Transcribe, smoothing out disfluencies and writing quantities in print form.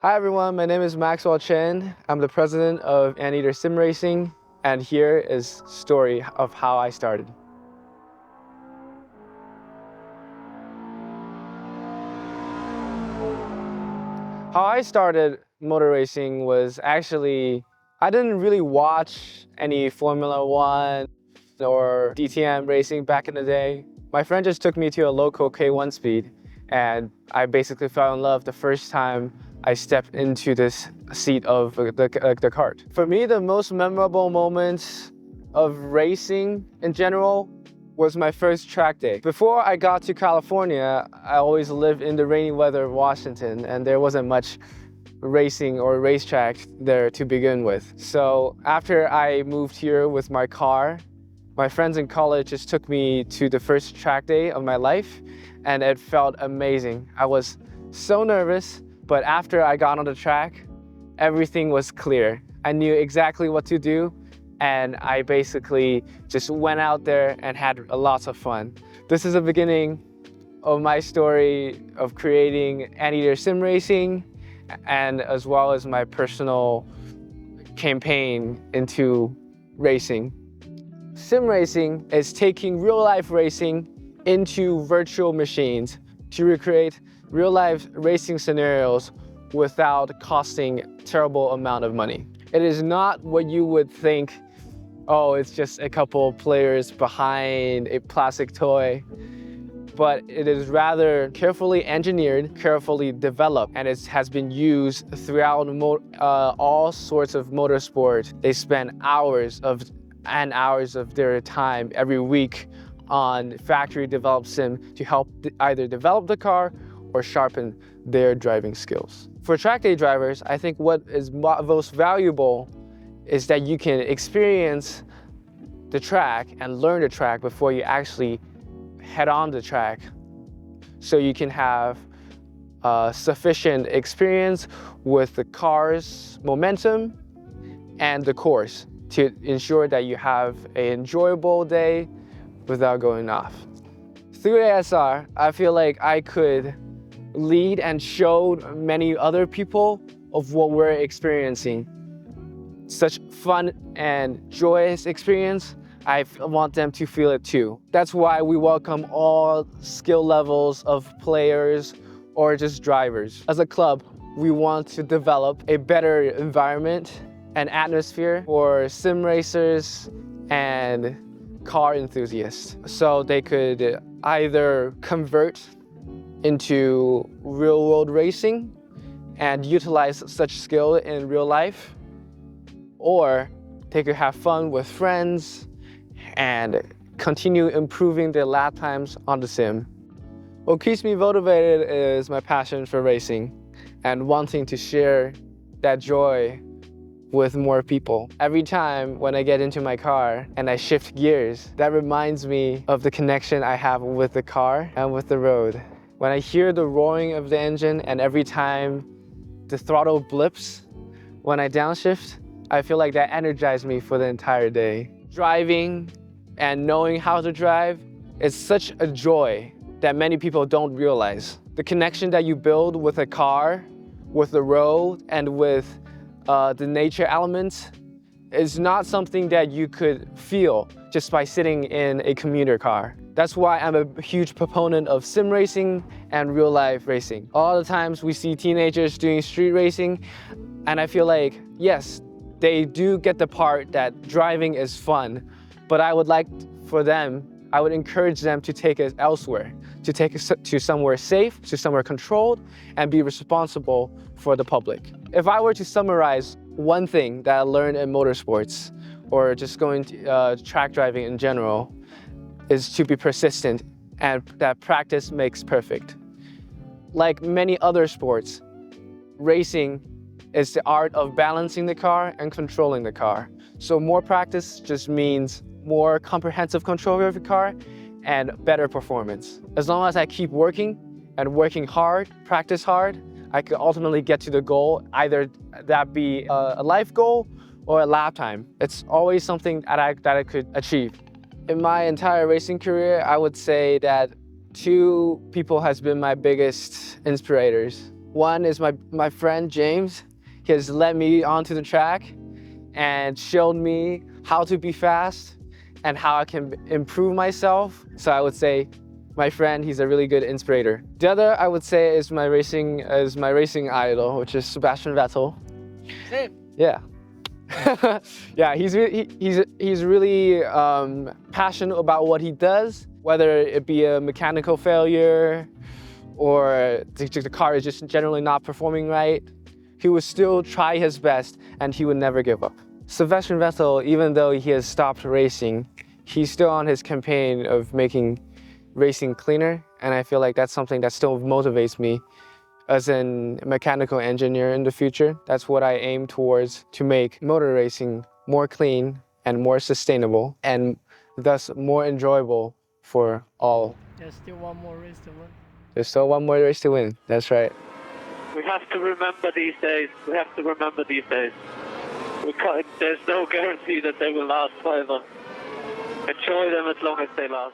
Hi everyone, my name is Maxwell Chen. I'm the president of Anteater Sim Racing, and here is a story of how I started. How I started motor racing was actually, I didn't really watch any Formula One or DTM racing back in the day. My friend just took me to a local K1 speed, and I basically fell in love the first time I stepped into this seat of the kart. For me, the most memorable moments of racing in general was my first track day. Before I got to California, I always lived in the rainy weather of Washington, and there wasn't much racing or racetrack there to begin with. So after I moved here with my car, my friends in college just took me to the first track day of my life, and it felt amazing. I was so nervous, but after I got on the track, everything was clear. I knew exactly what to do, and I basically just went out there and had lots of fun. This is the beginning of my story of creating Anteater Sim Racing, and as well as my personal campaign into racing. Sim racing is taking real-life racing into virtual machines to recreate real-life racing scenarios without costing terrible amount of money. It is not what you would think, oh, it's just a couple of players behind a plastic toy, but it is rather carefully engineered, carefully developed, and it has been used throughout all sorts of motorsport. They spend hours and hours of their time every week on factory-developed sim to help either develop the car or sharpen their driving skills. For track day drivers, I think what is most valuable is that you can experience the track and learn the track before you actually head on the track, so you can have sufficient experience with the car's momentum and the course to ensure that you have an enjoyable day without going off. Through ASR, I feel like I could lead and show many other people of what we're experiencing. Such fun and joyous experience, I want them to feel it too. That's why we welcome all skill levels of players or just drivers. As a club, we want to develop a better environment and atmosphere for sim racers and car enthusiasts, so they could either convert into real-world racing and utilize such skill in real life, or they could have fun with friends and continue improving their lap times on the sim. What keeps me motivated is my passion for racing and wanting to share that joy with more people. Every time when I get into my car and I shift gears, that reminds me of the connection I have with the car and with the road. When I hear the roaring of the engine and every time the throttle blips when I downshift, I feel like that energizes me for the entire day. Driving and knowing how to drive is such a joy that many people don't realize. The connection that you build with a car, with the road, and with the nature elements is not something that you could feel just by sitting in a commuter car. That's why I'm a huge proponent of sim racing and real life racing. All the times we see teenagers doing street racing, and I feel like, yes, they do get the part that driving is fun, but I would encourage them to take it elsewhere, to take it to somewhere safe, to somewhere controlled, and be responsible for the public. If I were to summarize one thing that I learned in motorsports, or just going to track driving in general, is to be persistent, and that practice makes perfect. Like many other sports, racing is the art of balancing the car and controlling the car. So more practice just means more comprehensive control of your car and better performance. As long as I keep working and working hard, practice hard, I could ultimately get to the goal, either that be a life goal or a lap time. It's always something that I could achieve. In my entire racing career, I would say that two people has been my biggest inspirators. One is my friend James. He has led me onto the track and showed me how to be fast and how I can improve myself. So I would say my friend, he's a really good inspirator. The other I would say is my racing idol, which is Sebastian Vettel. Same. Yeah. Yeah, he's really passionate about what he does, whether it be a mechanical failure or the car is just generally not performing right. He would still try his best and he would never give up. Sebastian Vettel, even though he has stopped racing, he's still on his campaign of making racing cleaner, and I feel like that's something that still motivates me as a mechanical engineer in the future. That's what I aim towards, to make motor racing more clean and more sustainable and thus more enjoyable for all. There's still one more race to win. There's still one more race to win, that's right. We have to remember these days. We have to remember these days. There's no guarantee that they will last forever. Enjoy them as long as they last.